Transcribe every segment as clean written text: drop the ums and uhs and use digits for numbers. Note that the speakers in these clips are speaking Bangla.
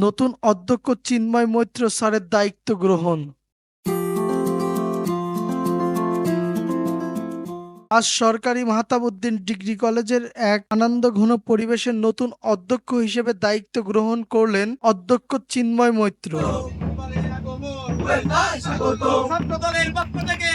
নতুন অধ্যক্ষ চিন্ময় মৈত্র স্যারের দায়িত্ব গ্রহণ। আজ সরকারি মাহতাবউদ্দিন ডিগ্রি কলেজের এক আনন্দঘন পরিবেশের নতুন অধ্যক্ষ হিসেবে দায়িত্ব গ্রহণ করলেন অধ্যক্ষ চিন্ময় মৈত্র। ছাত্রদলের পক্ষ থেকে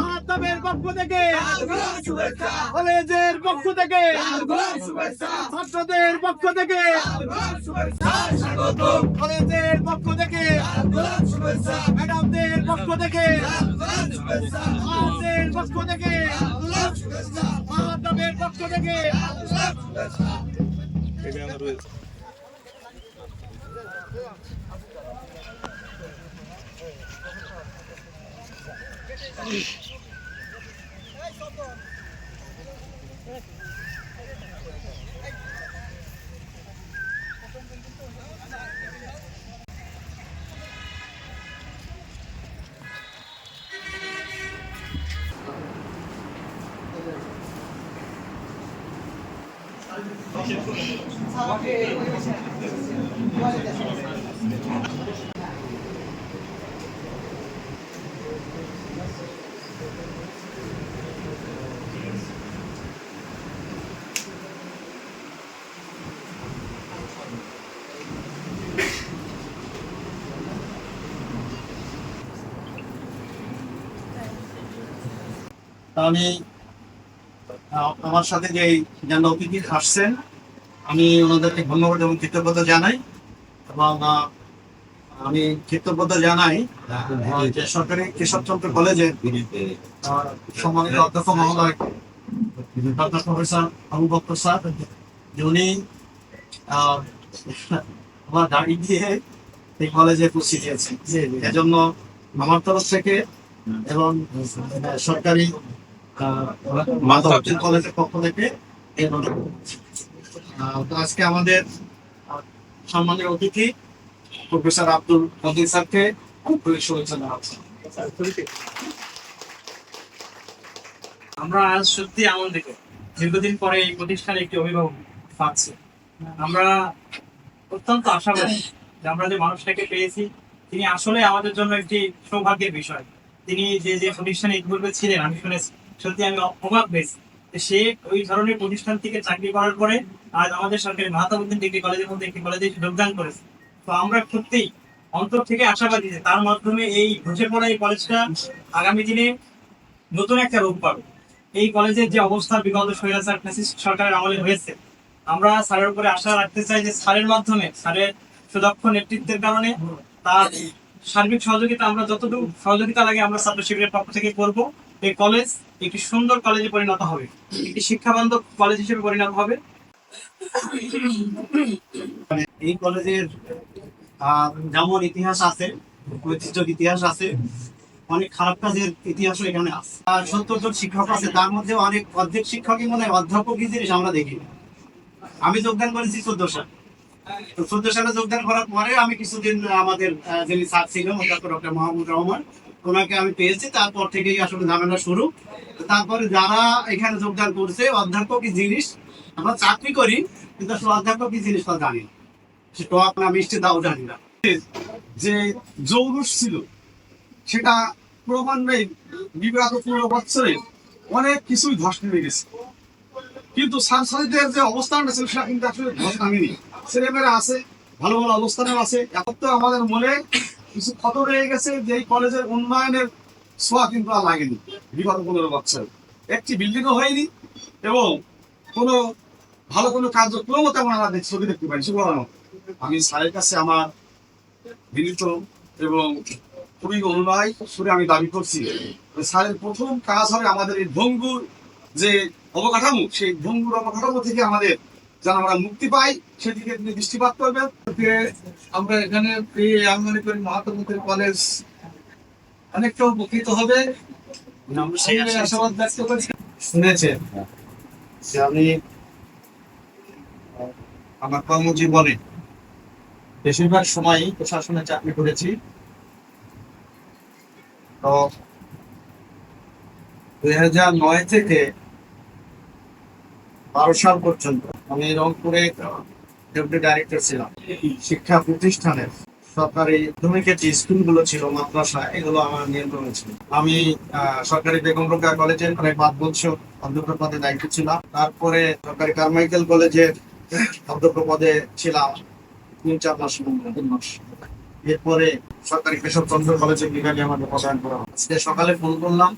মহাত্মের পক্ষ থেকে কলেজের পক্ষ থেকে ছাত্রদের পক্ষ থেকে কলেজের পক্ষ থেকে ম্যাডামদের পক্ষ থেকে আমাদের পক্ষ থেকে মহাত্মের পক্ষ থেকে আমি আমার সাথে যে অতিথি আসছেন আমি ওনাদেরকে ধন্যবাদ এবং কৃতজ্ঞতা জানাই এবং আমি কৃতজ্ঞতা জানাই যে সরকারি কেশবচন্দ্র কলেজের সম্মানিত অধ্যক্ষ মহোদয় doctor professor Abu Bakar sir, উনি আমার গাড়ি দিয়ে এই কলেজে পৌঁছে দিয়েছেন। এজন্য আমার তরফ থেকে এবং সরকারি কলেজের পক্ষ থেকে আজকে আমাদের সম্মানীয় অতিথি প্রফেসর আব্দুল মজিদ স্যারকে খুব শুভেচ্ছা জানাচ্ছি। আমরা আজ সত্যি আনন্দিত, দীর্ঘদিন পরে এই প্রতিষ্ঠানে একটি অভিভাবক পাচ্ছি। আমরা অত্যন্ত আশাবাদী যে আমরা যে মানুষটাকে পেয়েছি তিনি আসলে আমাদের জন্য একটি সৌভাগ্যের বিষয়। তিনি যে প্রতিষ্ঠানে ইতিপূর্বে ছিলেন আমি শুনেছি, সত্যি আমি অবাক হয়েছি সে ওই ধরনের প্রতিষ্ঠান থেকে চাকরি করার পরে আজ আমাদের সরকারি মাহতাবউদ্দিন ডিগ্রি কলেজের মধ্যে একটি কলেজে যোগদান করেছে। তো আমরা সত্যিই অন্তর থেকে আশাবাদী যে তার মাধ্যমে এই ধসে পড়া এই কলেজটা আগামী দিনে নতুন একটা রূপ পাবে। এই কলেজের যে অবস্থা বিগত স্বৈরাচার ফ্যাসিস্ট সরকারের আমলে হয়েছে, আমরা স্যারের উপরে আশা রাখতে চাই যে স্যারের মাধ্যমে, স্যারের সুদক্ষ নেতৃত্বের কারণে তার সার্বিক সহযোগিতা আমরা যতটুকু সহযোগিতা লাগে আমরা ছাত্র শিবিরের পক্ষ থেকে করব। এই কলেজ একটি সুন্দর কলেজে পরিণত হবে, একটি শিক্ষাবান্ধব কলেজ হিসেবে পরিণত হবে। এই কলেজের যেমন ইতিহাস আছে, ঐতিহ্যের ইতিহাস আছে, অনেক খারাপ কাজের ইতিহাসও এখানে আছে। 70 জন শিক্ষক আছে, তার মধ্যে অর্ধেক শিক্ষকই মনে হয় অধ্যাপক কি জিনিস আমরা দেখি। আমি যোগদান করেছি 14 সালে। 14 সালে যোগদান করার পরে আমি কিছুদিন আমাদের যিনি স্যার ছিলেন অধ্যাপক ডক্টর মাহমুদ রহমান, ওনাকে আমি পেয়েছি। তারপর থেকেই আসলে ঝামেলা শুরু। তারপরে যারা এখানে যোগদান করছে অধ্যাপক কি জিনিস, আমরা চাকরি করি কিন্তু আসলে অধ্যাপক কি জিনিস তা জানি না, সে টক না মিষ্টি তাও জানি না। যে জৌলুস ছিল সেটা ক্রমান্বয়ে বিগত 15 বছরে অনেক কিছুই ধস নেমে গেছে, কিন্তু সাংসারিকদের যে অবস্থানটা ছিল সেটা কিন্তু আসলে ধস নামেনি। ছেলেমেয়েরা আছে, ভালো ভালো অবস্থানেও আছে। এখন তো আমাদের মনে কিছু ক্ষত রয়ে গেছে যে এই কলেজের উন্নয়নের ছোঁয়া কিন্তু আর লাগেনি। বিগত 15 বছর একটি বিল্ডিংও হয়নি এবং কোনো ভালো কোনো কার্যক্রমও তেমন আমরা ছবি দেখতে পাই। আমি স্যারের কাছে আমার বিনীত এবং খুবই অনুনয় সুরে আমি দাবি করছি স্যারের প্রথম কাজ হবে আমাদের এই ভঙ্গুর যে অবকাঠামো, সেই ভঙ্গুর অবকাঠামো থেকে আমাদের যেন আমরা মুক্তি পাই সেদিকে তিনি দৃষ্টিপাত করবেন। আমরা এখানে আমি মনে করি মহাত্মা কলেজ অনেকটা উপকৃত হবে, আমরা সেই আমি আশায় আশাবাদ ব্যক্ত করছি। শুনেছেন যে আমি আমার কর্মজীবনে বেশিরভাগ সময়ই প্রশাসনে চাকরি করেছি। তো 2009 থেকে 12 সাল পর্যন্ত আমি রংপুরে ডেপুটি ডাইরেক্টর ছিলাম। শিক্ষা প্রতিষ্ঠানের সরকারি মাধ্যমিকের যে স্কুলগুলো ছিল, মাদ্রাসা, এগুলো আমার নিয়ন্ত্রণে ছিল। আমি সরকারি বেগম রোকেয়া কলেজের প্রায় 5 বছর অধ্যক্ষ পদে দায়িত্ব ছিলাম। তারপরে সরকারি কারমাইকেল কলেজের অধ্যক্ষ পদে ছিলাম 3-4 মাস, 3 মাস। এরপরে সরকারি কেশবচন্দ্র কলেজে বিভাগে আমাকে প্রদান করা হয়। আজকে সকালে ফোন করলাম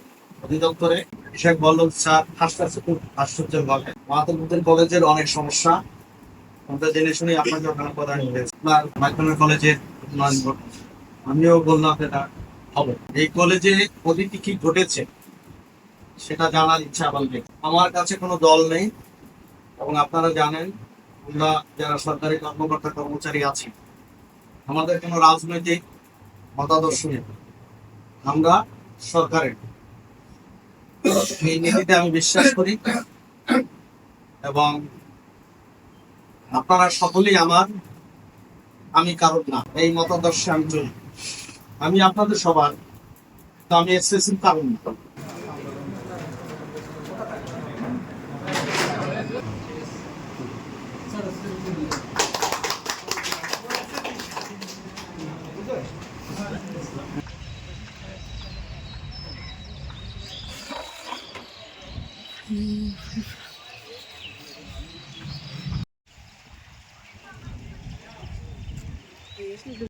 অধিদপ্তরে, বিষয় বলল স্যার হাসপাতাল খুব আশ্চর্যের ভাবে মাহমুদুল কলেজের অনেক সমস্যা আমরা জেনে শুনে আপনাকে ওখানে প্রদান হয়েছে, আপনার মাধ্যমিক কলেজের উন্নয়ন ঘটবে। আমিও বললাম যেটা হবে। এই কলেজে প্রতিটি কি ঘটেছে সেটা জানার ইচ্ছা আমার নেই। আমার কাছে কোনো দল নেই, এবং আপনারা জানেন আমরা যারা সরকারি কর্মকর্তা কর্মচারী আছি আমাদের কোনো রাজনৈতিক মতাদর্শ নেই, আমরা সরকারের এই নীতিতে আমি বিশ্বাস করি, এবং আপনারা সকলেই আমি কারণ না, এই মতাদর্শে আমি চলি। আমি আপনাদের সবার, তো আমি এক্সেসিভ কারণ না।